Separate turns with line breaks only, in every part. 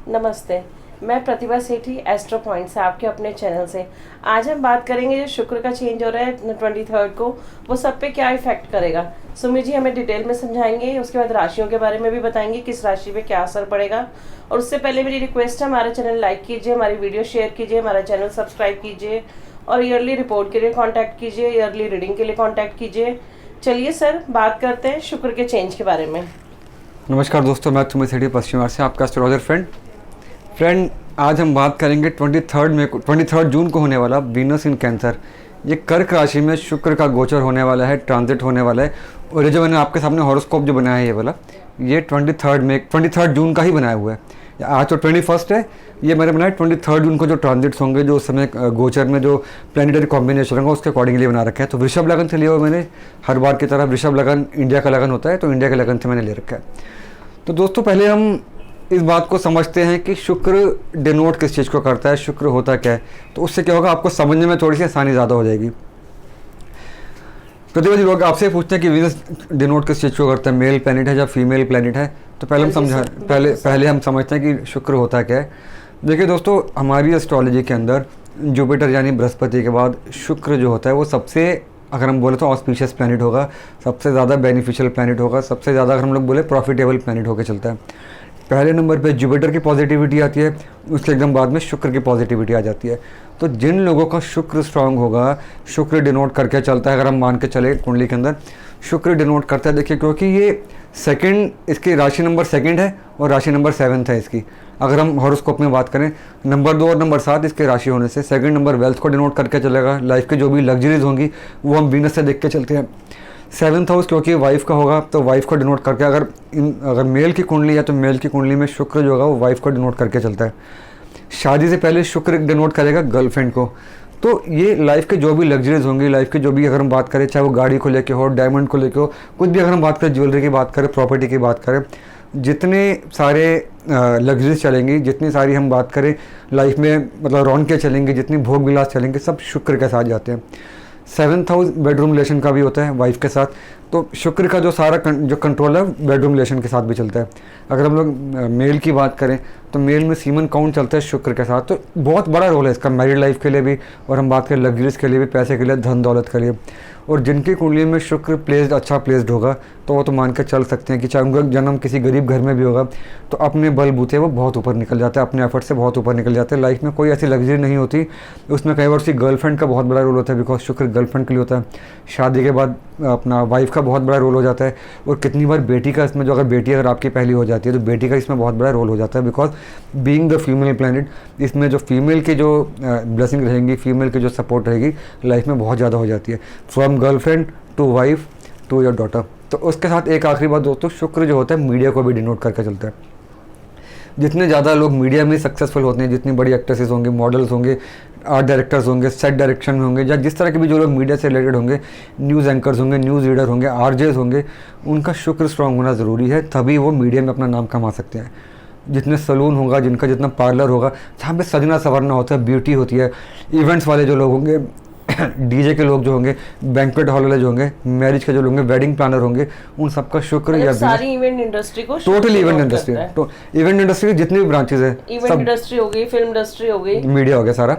नमस्ते। मैं प्रतिभा सेठी astro point से आपके अपने चैनल से। आज हम बात करेंगे जो शुक्र का चेंज हो रहा है 23 को, वो सब पे क्या इफेक्ट करेगा। सुमित जी हमें डिटेल में समझाएंगे, उसके बाद राशियों के बारे में भी बताएंगे किस राशि पे क्या असर पड़ेगा। और उससे पहले मेरी रिक्वेस्ट है, हमारा चैनल लाइक कीजिए, हमारी वीडियो शेयर कीजिए, हमारा चैनल सब्सक्राइब कीजिए और ईयरली रिपोर्ट के लिए कॉन्टैक्ट कीजिए, ईयरली रीडिंग के लिए कॉन्टैक्ट कीजिए। चलिए सर, बात करते हैं शुक्र के चेंज के बारे में।
नमस्कार दोस्तों, मैं सुमित सेठी पश्चिम बंगाल से आपका एस्ट्रोलॉजर फ्रेंड। आज हम बात करेंगे 23 जून को होने वाला वीनस इन कैंसर, ये कर्क राशि में शुक्र का गोचर होने वाला है, ट्रांजिट होने वाला है। और ये जो मैंने आपके सामने हॉरोस्कोप जो बनाया है ये वाला, ये 23 जून का ही बनाया हुआ है। आज तो 21 है, ये मैंने बनाया 23 जून को जो ट्रांजिट्स होंगे, जो उस समय गोचर में जो प्लानिटरी कॉम्बिनेशन होगा उसके अकॉर्डिंगली बना रखा है। तो वृषभ लगन से लिया हुआ मैंने, हर बार की तरह वृषभ लगन इंडिया का लगन होता है, तो इंडिया के लगन से मैंने ले रखा है। तो दोस्तों पहले हम इस बात को समझते हैं कि शुक्र डिनोट किस चीज़ को करता है, शुक्र होता क्या है। तो उससे क्या होगा, आपको समझने में थोड़ी सी आसानी ज़्यादा हो जाएगी। प्रतिभा जी, लोग आपसे पूछते हैं कि वीनस डिनोट किस चीज़ को करता है, मेल प्लैनेट है या फीमेल प्लैनेट है। तो पहले हम समझते हैं कि शुक्र होता क्या है। देखिए दोस्तों, हमारी एस्ट्रोलॉजी के अंदर जुपिटर यानी बृहस्पति के बाद शुक्र जो होता है वो सबसे, अगर हम बोले तो ऑस्पिशियस प्लैनेट होगा, सबसे ज़्यादा बेनिफिशियल प्लैनेट होगा, सबसे ज़्यादा अगर हम लोग बोले प्रॉफिटेबल प्लैनेट होकर चलता है। पहले नंबर पे जुपिटर की पॉजिटिविटी आती है, उसके एकदम बाद में शुक्र की पॉजिटिविटी आ जाती है। तो जिन लोगों का शुक्र स्ट्रांग होगा, शुक्र डिनोट करके चलता है, अगर हम मान के चले कुंडली के अंदर शुक्र डिनोट करता है। देखिए, क्योंकि ये सेकंड, इसकी राशि नंबर 2 है और राशि नंबर 7 है इसकी। अगर हम हॉरोस्कोप में बात करें, नंबर 2 और नंबर 7 इसके राशि होने से सेकंड नंबर वेल्थ को डिनोट करके चलेगा। लाइफ की जो भी लग्जरीज होंगी वो हम वीनस से देख के चलते हैं। 7th हाउस क्योंकि वाइफ का होगा, तो वाइफ को डिनोट करके, अगर मेल की कुंडली है तो मेल की कुंडली में शुक्र जो होगा वो वाइफ को डिनोट करके चलता है। शादी से पहले शुक्र डिनोट करेगा गर्लफ्रेंड को। तो ये लाइफ के जो भी लग्जरीज होंगी, लाइफ की जो भी, अगर हम बात करें चाहे वो गाड़ी को लेके हो, डायमंड को लेके हो, कुछ भी, अगर हम बात करें ज्वेलरी की बात करें, प्रॉपर्टी की बात करें, जितने सारे लग्जरीज चलेंगी, जितनी सारी हम बात करें लाइफ में, मतलब रौनकें चलेंगी, जितनी भोग विलास चलेंगे, सब शुक्र के साथ जाते हैं। 7th हाउस बेडरूम रिलेशन का भी होता है वाइफ के साथ। तो शुक्र का जो सारा जो कंट्रोल है बेडरूम रिलेशन के साथ भी चलता है। अगर हम लोग मेल की बात करें तो मेल में सीमन काउंट चलता है शुक्र के साथ। तो बहुत बड़ा रोल है इसका मैरिड लाइफ के लिए भी, और हम बात करें लग्जरीज के लिए भी, पैसे के लिए, धन दौलत के लिए। और जिनकी कुंडली में शुक्र अच्छा प्लेस्ड होगा तो वो तो मान के चल सकते हैं कि चाहे उनका जन्म किसी गरीब घर में भी होगा तो अपने बलबूते वो बहुत ऊपर निकल जाते हैं, अपने एफर्ट से बहुत ऊपर निकल जाते हैं। लाइफ में कोई ऐसी लग्जरी नहीं होती। उसमें कई बार उसकी गर्लफ्रेंड का बहुत बड़ा रोल होता है, बिकॉज शुक्र गर्लफ्रेंड के लिए होता है। शादी के बाद अपना वाइफ का बहुत बड़ा रोल हो जाता है। और कितनी बार बेटी का, इसमें जो अगर बेटी अगर आपकी पहली हो जाती है तो बेटी का इसमें बहुत बड़ा रोल हो जाता है, because being the female planet, इसमें जो फीमेल की जो ब्लेसिंग रहेंगी, फीमेल की जो सपोर्ट रहेगी लाइफ में बहुत ज़्यादा हो जाती है, from girlfriend to wife to your daughter. तो उसके साथ एक आखिरी बात दोस्तों, शुक्र जो होता है मीडिया को भी डिनोट करके चलता है। जितने ज़्यादा लोग मीडिया में सक्सेसफुल होते हैं, जितनी बड़ी एक्ट्रेसेस होंगे, मॉडल्स होंगे, आर्ट डायरेक्टर्स होंगे, सेट डायरेक्शन में होंगे, या जिस तरह के भी जो लोग मीडिया से रिलेटेड होंगे, न्यूज़ एंकर्स होंगे, न्यूज़ रीडर होंगे, आरजेस होंगे, उनका शुक्र स्ट्रांग होना ज़रूरी है, तभी वो मीडिया में अपना नाम कमा सकते हैं। जितने सलून होगा, जिनका जितना पार्लर होगा, जहाँ पे सजना संवरना होता है, ब्यूटी होती है, इवेंट्स वाले जो लोग होंगे, डीजे के लोग जो होंगे, बैंक्वेट हॉल वाले जो होंगे, मैरिज के जो लोग होंगे, वेडिंग प्लानर होंगे, उन सबका शुक्र या
सारी इवेंट इंडस्ट्री को,
टोटल इवेंट इंडस्ट्री, तो इवेंट इंडस्ट्री की जितनी भी ब्रांचेस है,
इवेंट इंडस्ट्री हो गई, फिल्म इंडस्ट्री हो गई,
मीडिया हो गया सारा,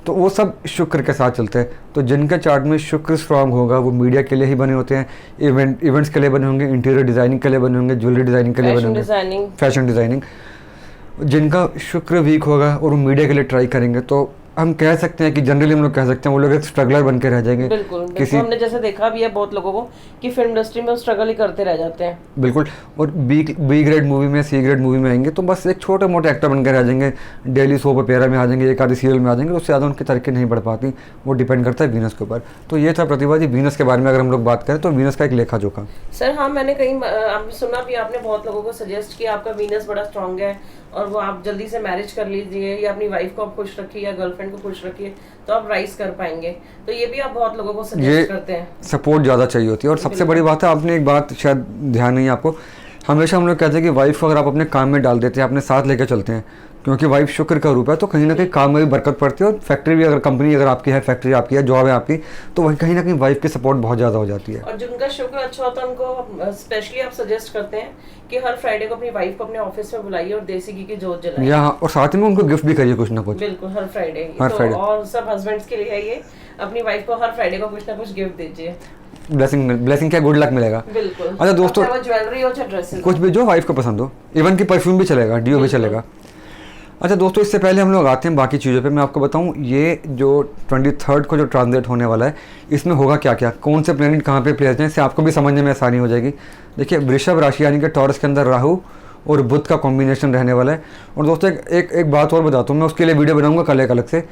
तो वो सब शुक्र के साथ चलते हैं। तो जिनके चार्ट में शुक्र स्ट्रांग होगा वो मीडिया के लिए ही बने होते हैं, इवेंट्स के लिए बने होंगे, इंटीरियर डिजाइनिंग के लिए बने होंगे, ज्वेलरी डिजाइनिंग के लिए बने होंगे, फैशन डिजाइनिंग। जिनका शुक्र वीक होगा और वो मीडिया के लिए ट्राई करेंगे तो हम कह सकते हैं कि जनरली हम लोग कह सकते हैं वो लोग एक स्ट्रगलर बन के रह जाएंगे।
बिल्कुल, हमने जैसे देखा भी है बहुत लोगों को कि फिल्म इंडस्ट्री में वो स्ट्रगल ही करते रह जाते हैं।
बिल्कुल। और बी ग्रेड मूवी में, सी ग्रेड मूवी में आएंगे तो बस एक छोटे मोटे एक्टर बन के रह जाएंगे, डेली सोप पेरा में आ जाएंगे, एक आधी सीरियल में आ जाएंगे, उससे ज़्यादा उनकी तरक्की नहीं बढ़ पाती। वो डिपेंड करता है वीनस के ऊपर। तो ये था प्रतिभा जी वीनस के बारे में। अगर हम लोग बात करें तो वीनस का एक लेखा जोखा।
सर हाँ, मैंने कहीं आपने सुना भी, आपने बहुत लोगों को सजेस्ट किया आपका वीनस बड़ा स्ट्रांग है और वो आप जल्दी से मैरिज कर लीजिए, या अपनी वाइफ को आप खुश रखिए या गर्लफ्रेंड को खुश रखिए तो आप राइज कर पाएंगे। तो ये भी आप बहुत लोगों को सजेस्ट करते हैं।
सपोर्ट ज़्यादा चाहिए होती है। और सबसे बड़ी बात है, आपने एक बात शायद ध्यान नहीं है आपको, हमेशा हम लोग कहते हैं कि वाइफ को अगर आप अपने काम में डाल देते हैं, अपने साथ लेकर चलते हैं, क्योंकि वाइफ शुक्र का रूप है, तो कहीं ना कहीं काम में भी बरकत पड़ती है। और फैक्ट्री भी, अगर कंपनी अगर आपकी है, फैक्ट्री आपकी है, जॉब है आपकी, तो वहीं कहीं ना कहीं वाइफ की सपोर्ट बहुत ज़्यादा हो जाती है।
और जिनका शुक्र अच्छा होता है उनको स्पेशली आप सजेस्ट करते हैं कि हर फ्राइडे को अपनी वाइफ को अपने ऑफिस में बुलाइए और देसी घी की जोत जलाइए।
या और साथ में उनको गिफ्ट भी करिए कुछ ना कुछ।
बिल्कुल, हर फ्राइडे।
हर फ्राइडे।
और सब हस्बैंड्स के लिए है ये, अपनी वाइफ को हर फ्राइडे को कुछ ना कुछ गिफ्ट दीजिए।
ब्लेसिंग क्या, गुड लक मिलेगा।
बिल्कुल।
अच्छा दोस्तों,
ज्वेलरी हो चाहे ड्रेसेस,
कुछ भी जो वाइफ को पसंद हो, इवन की परफ्यूम भी चलेगा, डीओ भी चलेगा। अच्छा दोस्तों, इससे पहले हम लोग आते हैं बाकी चीज़ों पे, मैं आपको बताऊं ये जो 23rd को जो ट्रांसलेट होने वाला है, इसमें होगा क्या क्या, कौन से प्लैनेट कहाँ पे प्लेस हैं, इससे आपको भी समझने में आसानी हो जाएगी। देखिए, वृषभ राशि यानी कि टॉरस के अंदर राहु और बुध का कॉम्बिनेशन रहने वाला है। और दोस्तों एक बात और बताता हूँ, मैं उसके लिए वीडियो बनाऊँगा कल एक अलग से।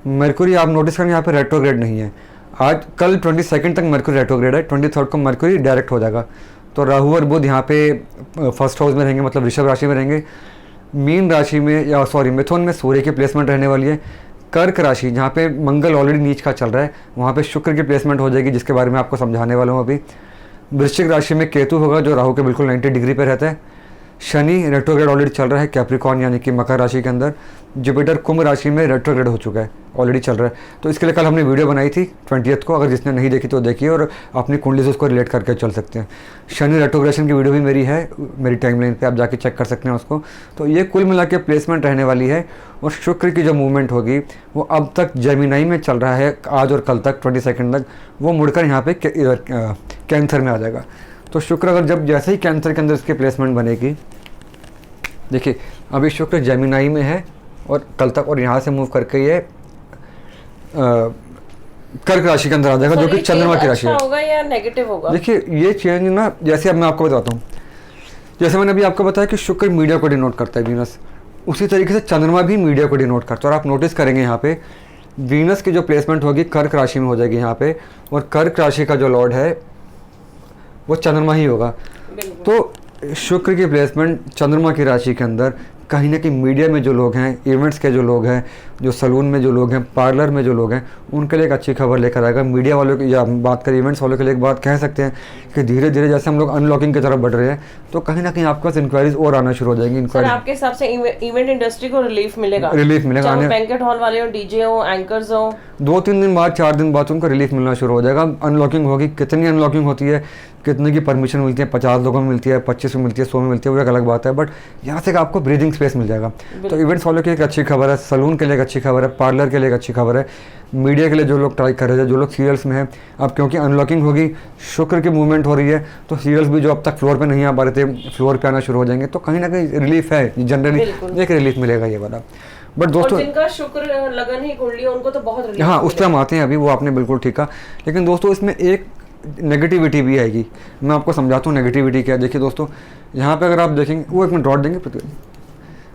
मरकुरी आप नोटिस करेंगे यहाँ पे रेट्रोग्रेड नहीं है। आज कल 22 तक मरकुरी रेट्रोग्रेड है, 23 को मरकुरी डायरेक्ट हो जाएगा। तो राहु और बुध यहाँ पे फर्स्ट हाउस में रहेंगे, मतलब वृषभ राशि में रहेंगे। मीन राशि में, या सॉरी मिथुन में सूर्य की प्लेसमेंट रहने वाली है। कर्क राशि जहाँ पे मंगल ऑलरेडी नीच का चल रहा है, वहाँ पे शुक्र की प्लेसमेंट हो जाएगी, जिसके बारे में आपको समझाने वाला हूँ अभी। वृश्चिक राशि में केतु होगा जो राहु के बिल्कुल 90 डिग्री पे रहता है। शनि रेट्रोग्रेड ऑलरेडी चल रहा है कैप्रिकॉर्न यानी कि मकर राशि के अंदर। जुपिटर कुंभ राशि में रेट्रोग्रेड हो चुका है, ऑलरेडी चल रहा है। तो इसके लिए कल हमने वीडियो बनाई थी 20th को, अगर जिसने नहीं देखी तो देखिए और अपनी कुंडली से उसको रिलेट करके चल सकते हैं। शनि रेट्रोग्रेशन की वीडियो भी मेरी है, मेरी टाइमलाइन पे आप जाके चेक कर सकते हैं उसको। तो ये कुल मिला के प्लेसमेंट रहने वाली है। और शुक्र की जो मूवमेंट होगी वो अब तक जेमिनाई में चल रहा है, आज और कल तक 22 तक, वो मुड़कर यहाँ पे कैंसर में आ जाएगा। तो शुक्र अगर जब जैसे ही कैंसर के अंदर इसकी प्लेसमेंट बनेगी, देखिए अभी शुक्र जेमिनाई में है और कल तक, और यहाँ से मूव करके ये कर्क राशि के अंदर आ जाएगा, जो कि चंद्रमा की राशि है।
अच्छा होगा या नेगेटिव होगा?
देखिए ये चेंज ना, जैसे अब मैं आपको बताता हूँ, जैसे मैंने अभी आपको बताया कि शुक्र मीडिया को डिनोट करता है, वीनस, उसी तरीके से चंद्रमा भी मीडिया को डिनोट करता है। और आप नोटिस करेंगे यहाँ पे वीनस की जो प्लेसमेंट होगी कर्क राशि में हो जाएगी यहाँ पे, और कर्क राशि का जो लॉर्ड है वो चंद्रमा ही होगा। तो शुक्र की प्लेसमेंट चंद्रमा की राशि के अंदर कहीं ना कहीं मीडिया में जो लोग हैं, इवेंट्स के जो लोग हैं, जो सलून में जो लोग हैं, पार्लर में जो लोग हैं, उनके लिए एक अच्छी खबर लेकर आएगा। मीडिया वालों की, या बात करें इवेंट्स वालों के लिए एक बात कह सकते हैं कि धीरे धीरे जैसे हम लोग अनलॉकिंग की तरफ बढ़ रहे हैं, तो कहीं ना कहीं आपके पास इंक्वायरीज और आना शुरू हो जाएंगी।
सर आपके हिसाब से इवेंट इंडस्ट्री को रिलीफ मिलेगा?
रिलीफ मिलेगा,
बैंकेट हॉल वाले हो, डीजे हो, एंकर्स हो,
2-3 दिन बाद, 4 दिन बाद उनको रिलीफ मिलना शुरू हो जाएगा। अनलॉकिंग होगी, कितनी अनलॉकिंग होती है, कितने की परमिशन मिलती है, 50 लोगों में मिलती है, 25 में मिलती है, 100 में मिलती है, वो एक अलग बात है, बट यहाँ से आपको ब्रीदिंग स्पेस मिल जाएगा। तो इवेंट्स वालों की एक अच्छी खबर है, सलून के लिए एक अच्छी खबर है, पार्लर के लिए एक अच्छी खबर है, मीडिया के लिए जो लोग ट्राई कर रहे थे, जो लोग सीरियल्स में हैं, अब क्योंकि अनलॉकिंग होगी, शुक्र की मूवमेंट हो रही है, तो सीरियल्स भी जो अब तक फ्लोर पे नहीं आ पा रहे थे, फ्लोर पे आना शुरू हो जाएंगे। तो कहीं ना कहीं रिलीफ है, जनरली एक रिलीफ मिलेगा ये वाला। बट दोस्तों,
जिनका शुक्र लगन ही कुंडली, उनको तो बहुत रिलीफ।
हाँ, उस पर हम आते हैं अभी, वो आपने बिल्कुल ठीक कहा। लेकिन दोस्तों इसमें एक नेगेटिविटी भी आएगी, मैं आपको समझाता हूँ नेगेटिविटी क्या है। देखिए दोस्तों, यहाँ पे अगर आप देखेंगे, वो 1 मिनट डॉट देंगे,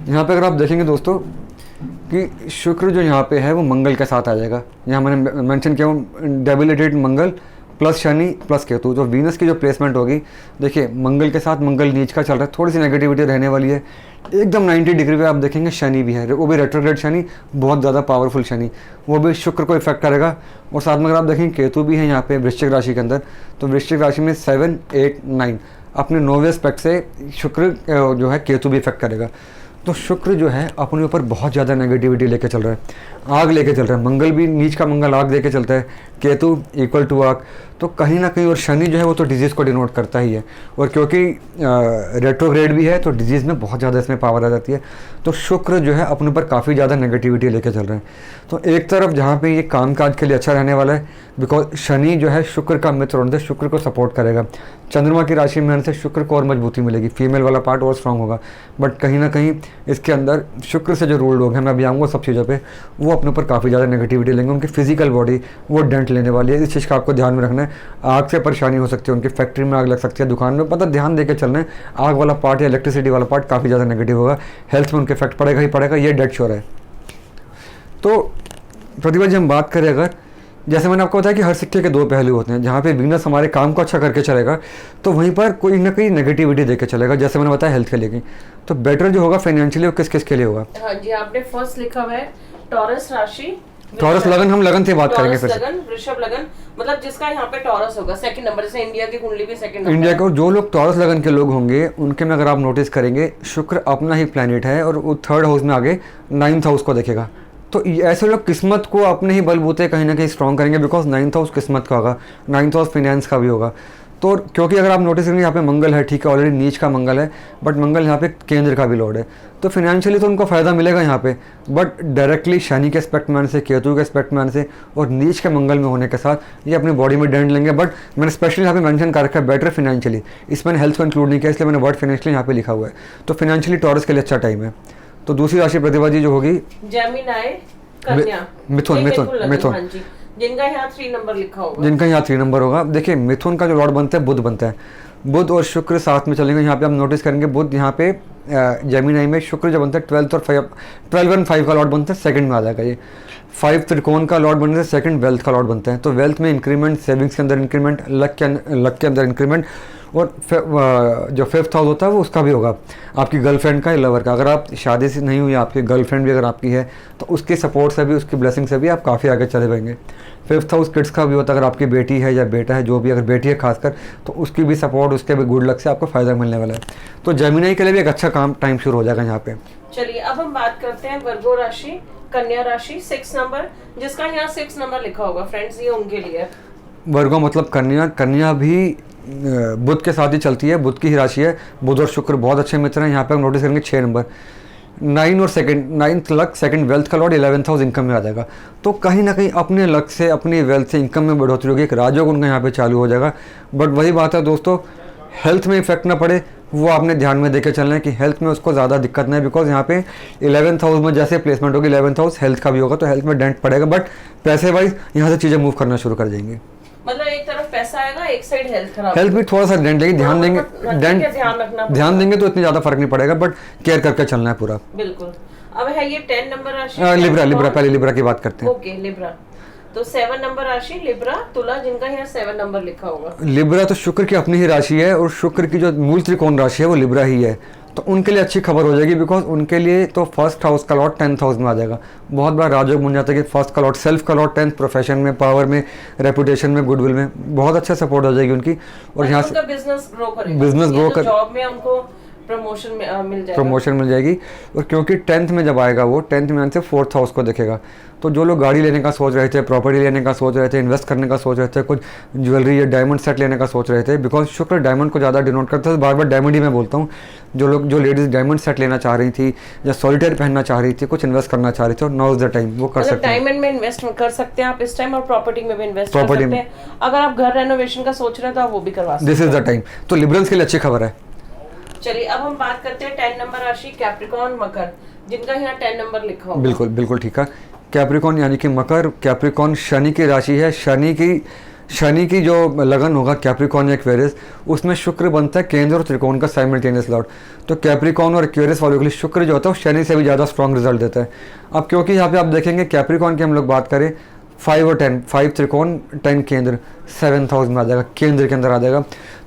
यहाँ पे अगर आप देखेंगे दोस्तों कि शुक्र जो यहाँ पे है वो मंगल के साथ आ जाएगा। यहाँ मैंने मेंशन किया डेबिलिटेड मंगल प्लस शनि प्लस केतु, जो वीनस की जो प्लेसमेंट होगी, देखिए मंगल के साथ मंगल नीच का चल रहा है, थोड़ी सी नेगेटिविटी रहने वाली है। एकदम 90 डिग्री पे आप देखेंगे शनि भी है, वो भी रेट्रोग्रेड शनि, बहुत ज़्यादा पावरफुल शनि, वो भी शुक्र को इफेक्ट करेगा। और साथ में अगर आप देखेंगे केतु भी है यहाँ पे वृश्चिक राशि के अंदर, तो वृश्चिक राशि में 7, 8, 9 अपने 9वें एस्पेक्ट से शुक्र जो है केतु भी इफेक्ट करेगा। तो शुक्र जो है अपने ऊपर बहुत ज़्यादा नेगेटिविटी लेके चल रहा है, आग लेके चल रहा है। मंगल भी, नीच का मंगल आग लेके चलता है, केतु इक्वल टू आग। तो कहीं ना कहीं, और शनि जो है वो तो डिजीज़ को डिनोट करता ही है, और क्योंकि रेट्रोग्रेड भी है तो डिजीज़ में बहुत ज़्यादा इसमें पावर आ जाती है। तो शुक्र जो है अपने ऊपर काफ़ी ज़्यादा नेगेटिविटी लेके चल रहे हैं। तो एक तरफ जहाँ पे ये कामकाज के लिए अच्छा रहने वाला है, बिकॉज शनि जो है शुक्र का मित्र होने से शुक्र को सपोर्ट करेगा। चंद्रमा की राशि में आने से शुक्र को और मजबूती मिलेगी, फीमेल वाला पार्ट और स्ट्रांग होगा। बट कहीं ना कहीं इसके अंदर शुक्र से जो रूल लोग हैं, मैं अभी आऊँगा सब चीज़ों पे, वो अपने ऊपर काफ़ी ज़्यादा नेगेटिविटी लेंगे। उनकी फिजिकल बॉडी वो डेंट लेने वाली है, इस चीज़ का आपको ध्यान में रखना है। आग से परेशानी हो सकती है, उनकी फैक्ट्री में आग लग सकती है, दुकान में, मतलब ध्यान देकर चलना है। आग वाला पार्ट या इलेक्ट्रिसिटी वाला पार्ट काफ़ी ज़्यादा नेगेटिव होगा, हेल्थ में उनके इफेक्ट पड़ेगा ही पड़ेगा, ये डेड श्योर है। तो प्रतिभा जी हम बात करें, अगर जैसे मैंने आपको बताया कि हर सिक्के के 2 पहलू होते हैं, जहाँ पे वीनस हमारे काम को अच्छा करके चलेगा तो वहीं पर कोई ना कोई नेगेटिविटी देके चलेगा। जैसे मैंने बताया हेल्थ के लिए, तो बेटर जो होगा फाइनेंशियली वो किस किस के लिए होगा?
हाँ जी, आपने फर्स्ट लिखा हुआ है टॉरस राशि
टॉरस लगन, हम लगन से बात करेंगे फिर
टॉरस लगन, वृषभ लगन, मतलब जिसका यहाँ पे टॉरस होगा सेकंड नंबर, जैसे इंडिया की कुंडली भी सेकंड नंबर
इंडिया को जो लोग टॉरस लगन के लोग होंगे उनके में अगर आप नोटिस करेंगे शुक्र अपना ही प्लैनेट है और वो थर्ड हाउस में आगे 9th हाउस को देखेगा। तो ऐसे लोग किस्मत को अपने ही बलबूते कहीं ना कहीं स्ट्रॉन्ग करेंगे, बिकॉज 9th हाउस किस्मत का होगा, 9th हाउस फाइनेंस का भी होगा। तो क्योंकि अगर आप नोटिस करेंगे यहाँ पे मंगल है, ठीक है, ऑलरेडी नीच का मंगल है, बट मंगल यहाँ पे केंद्र का भी लॉर्ड है, तो फिनेंशियली तो उनको फायदा मिलेगा यहाँ पे, बट डायरेक्टली शनि के एस्पेक्ट में आने से, केतु के एस्पेक्ट में आने से और नीच के मंगल में होने के साथ ये अपनी बॉडी में डेंट लेंगे। बट मैंने स्पेशली यहाँ पे मेंशन कर रखा है बेटर फिनेंशियली, इसमें हेल्थ को इंक्लूड नहीं किया, इसलिए मैंने वर्ड फिनेंशियली यहाँ पे लिखा हुआ है। तो फिनेंशियली टॉरस के लिए अच्छा टाइम है। तो दूसरी राशि प्रतिभा जी जो होगी
जेमिनी, कन्या,
मिथुन, मिथुन, मिथुन,
हाँ जी, जिनका यहाँ 3 नंबर लिखा होगा,
जिनका यहाँ 3 नंबर होगा। देखिए मिथुन का जो लॉर्ड बनता है बुध बनता है, बुध और शुक्र साथ में चलेंगे। यहाँ पे आप नोटिस करेंगे बुध यहाँ पे जेमिनी में, शुक्र जो बनता है 12th और 12 और 5 का लॉर्ड बनता है, सेकंड में आ जाएगा ये। 5 त्रिकोण का लॉर्ड बनता है, सेकंड वेल्थ का लॉर्ड बनता है। तो वेल्थ में इंक्रीमेंट, सेविंग्स के अंदर इंक्रीमेंट, लक के अंदर इंक्रीमेंट, और जो 5th हाउस होता है वो उसका भी होगा, आपकी गर्लफ्रेंड का या लवर का। अगर आप शादी से नहीं हुई, आपकी गर्लफ्रेंड भी अगर आपकी है तो उसके सपोर्ट से भी, उसकी ब्लेसिंग से भी आप काफ़ी आगे चले जाएंगे। 5th हाउस किड्स का भी होता है, अगर आपकी बेटी है या बेटा है, जो भी, अगर बेटी है खासकर, तो उसकी भी सपोर्ट, उसके भी गुड लक से आपको फ़ायदा मिलने वाला है। तो जेमिनी के लिए भी एक अच्छा काम टाइम शुरू हो जाएगा यहाँ पे।
चलिए अब हम बात करते हैं वर्गो राशि, कन्या राशि, 6 नंबर, जिसका यहाँ 6 नंबर लिखा होगा फ्रेंड्स, ये उनके लिए।
वर्गो मतलब कन्या, कन्या भी बुध के साथ ही चलती है, बुध की ही राशि है। बुध और शुक्र बहुत अच्छे मित्र हैं। यहाँ पे हम नोटिस करेंगे 6 नंबर, 9 और second, 9th luck, second wealth का लॉर्ड, 11th हाउस इनकम में आ जाएगा। तो कहीं ना कहीं अपने लक से, अपनी वेल्थ से इनकम में बढ़ोतरी होगी, एक राजयोग उनका यहाँ पे चालू हो जाएगा। बट वही बात है दोस्तों, हेल्थ में इफेक्ट ना पड़े वो आपने ध्यान में देके चलना है कि हेल्थ में उसको ज़्यादा दिक्कत नहीं है, बिकॉज यहाँ पे 11th हाउस में जैसे प्लेसमेंट होगी, 11th हाउस हेल्थ का भी होगा, तो हेल्थ में डेंट पड़ेगा। बट पैसे वाइज यहाँ से चीज़ें मूव करना शुरू कर जाएंगी।
मतलब एक तरफ पैसा आएगा, एक साइड हेल्थ खराब,
हेल्थ भी थोड़ा सा डेंट लेगी, ध्यान देंगे, ध्यान देंगे तो इतनी ज़्यादा फर्क नहीं पड़ेगा, बट केयर करके चलना है पूरा।
बिल्कुल। अब है ये 10 नंबर राशि,
लिब्रा, लिब्रा, पहले लिब्रा की बात करते हैं।
Okay, Libra. तो 7 नंबर राशि लिब्रा, तुला, जिनका यहाँ 7 नंबर लिखा होगा।
लिब्रा तो शुक्र की अपनी ही राशि है, और शुक्र की जो मूल त्रिकोण राशि है वो लिब्रा ही है। तो उनके लिए अच्छी खबर हो जाएगी, बिकॉज उनके लिए तो 1st हाउस का लॉट 10th हाउस में आ जाएगा। बहुत बार राजयोग बन जाता है कि 1st का लॉट, सेल्फ का लॉट 10th, प्रोफेशन में, पावर में, रेपुटेशन में, गुडविल में बहुत अच्छा सपोर्ट हो जाएगी उनकी। और यहाँ से
बिजनेस ग्रो करेगा,
बिजनेस ग्रो कर,
जॉब में उनको प्रमोशन मिल
जाएगी। और क्योंकि 10th में जब आएगा वो, 10th में आने से 4th हाउस को देखेगा। तो जो लोग गाड़ी लेने का सोच रहे थे, प्रॉपर्टी लेने का सोच रहे थे, इन्वेस्ट करने का सोच रहे थे, कुछ ज्वेलरी या डायमंड सेट लेने का सोच रहे थे, बिकॉज शुक्र डायमंड को ज़्यादा डिनोट करता है, बार बार डायमंड ही मैं बोलता हूँ। जो लेडीज़ डायमंड सेट लेना चाह रही थी या सॉलिटेयर पहनना चाह रही थी, कुछ इन्वेस्ट करना चाह रही थी, और नाउ इज द टाइम वो कर सकते हैं।
डायमंड में इन्वेस्ट कर सकते हैं आप इस टाइम, और प्रॉपर्टी में भी इन्वेस्ट कर सकते हैं। अगर आप घर रेनोवेशन का सोच रहे हैं तो आप वो भी करवा सकते हैं।
This is the time. तो लिबरल्स के लिए अच्छी खबर है।
चलिए अब हम बात करते हैं 10 नंबर राशि, कैप्रिकॉर्न, मकर, जिनका यहाँ 10 नंबर लिखा होगा।
बिल्कुल बिल्कुल ठीक है। कैप्रिकॉर्न यानी कि मकर, कैप्रिकॉर्न शनि की राशि है। शनि की जो लगन होगा कैप्रिकॉर्न या एक्वेरियस, उसमें शुक्र बनता है केंद्र और त्रिकोण का साइमल्टेनियस लॉर्ड। तो कैप्रिकॉर्न और एक्वेरियस वालों के लिए शुक्र जो होता है वो शनि से भी ज़्यादा स्ट्रॉन्ग रिजल्ट देता है। अब क्योंकि यहाँ पे आप देखेंगे कैप्रिकॉर्न की हम लोग बात करें, 5 और 10, 5 त्रिकोण, 10 केंद्र, 7th हाउस में आ जाएगा, केंद्र के अंदर आ जाएगा।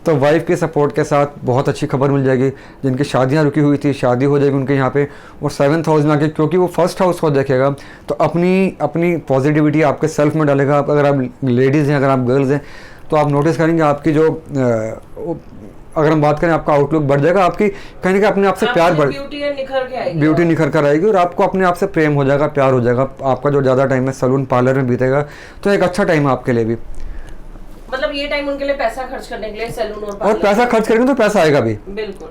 तो वाइफ के सपोर्ट के साथ बहुत अच्छी खबर मिल जाएगी। जिनकी शादियां रुकी हुई थी, शादी हो जाएगी उनके यहाँ पे। और 7th हाउस में आके, क्योंकि वो 1st हाउस को देखेगा, तो अपनी पॉजिटिविटी आपके सेल्फ में डालेगा। अगर आप लेडीज़ हैं, अगर आप गर्ल्स हैं, तो आप नोटिस करेंगे आपकी जो अगर हम बात करें, आपका आउटलुक बढ़ जाएगा, आपकी कहीं ना कहीं अपने आप से प्यार बढ़, ब्यूटी निखर कर आएगी, और आपको अपने आप से प्रेम हो जाएगा, प्यार हो जाएगा। आपका जो ज़्यादा टाइम है सैलून पार्लर में बीतेगा, तो एक अच्छा टाइम है आपके लिए भी।
मतलब ये टाइम उनके लिए पैसा खर्च करने के लिए, सैलून और
पैसा खर्च करेंगे तो पैसा आएगा भी।
बिल्कुल।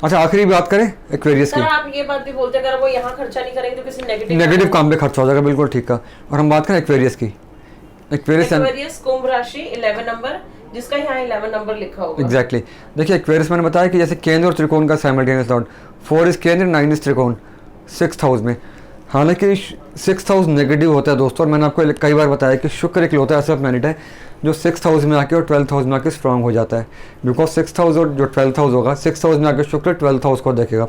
अच्छा, आखिरी बात करें एक्वेरियस की।
आप ये बात भी बोलते हैं, अगर वो यहाँ खर्चा नहीं करेंगे तो किसी
नेगेटिव काम पे खर्च हो जाएगा। बिल्कुल ठीक है। और हम बात करें एक्वेरियस की।
एक्वेरियस कुंभ राशि, 11 नंबर, जिसका यहाँ 11 नंबर लिखा होगा।
एग्जैक्टली। देखिए एक्वेरियस मैंने बताया कि जैसे केंद्र और त्रिकोण का साइमल्टेनियस लॉर्ड, 4 इज केंद्र, 9 इज त्रिकोण, 6th हाउस में। हालांकि 6th हाउस नेगेटिव होता है दोस्तों, और मैंने आपको कई बार बताया कि शुक्र एक होता है ऐसा प्लैनेट है जो 6th हाउस में आके और 12th हाउस में आके स्ट्रांग हो जाता है। बिकॉज 6th हाउस और जो 12th हाउस होगा, 6th हाउस में आके शुक्र 12th हाउस को देखेगा।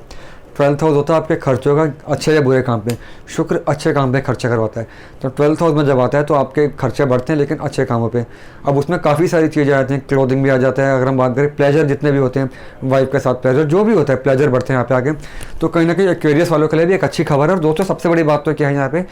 12th हाउस होता है आपके खर्चों का, अच्छे या बुरे काम पे। शुक्र अच्छे काम पे खर्चा करवाता है। तो 12th हाउस में जब आता है तो आपके खर्चे बढ़ते हैं, लेकिन अच्छे कामों पे। अब उसमें काफ़ी सारी चीज़ें आती हैं, क्लोथिंग भी आ जाता है। अगर हम बात करें प्लेजर, जितने भी होते हैं, वाइफ के साथ प्लेजर, जो भी होता है, प्लेजर बढ़ते हैं यहाँ पे आके। तो कहीं ना कहीं एक्वेरियस वालों के लिए भी एक अच्छी खबर है। और दोस्तों सबसे बड़ी बात तो क्या है यहाँ पे,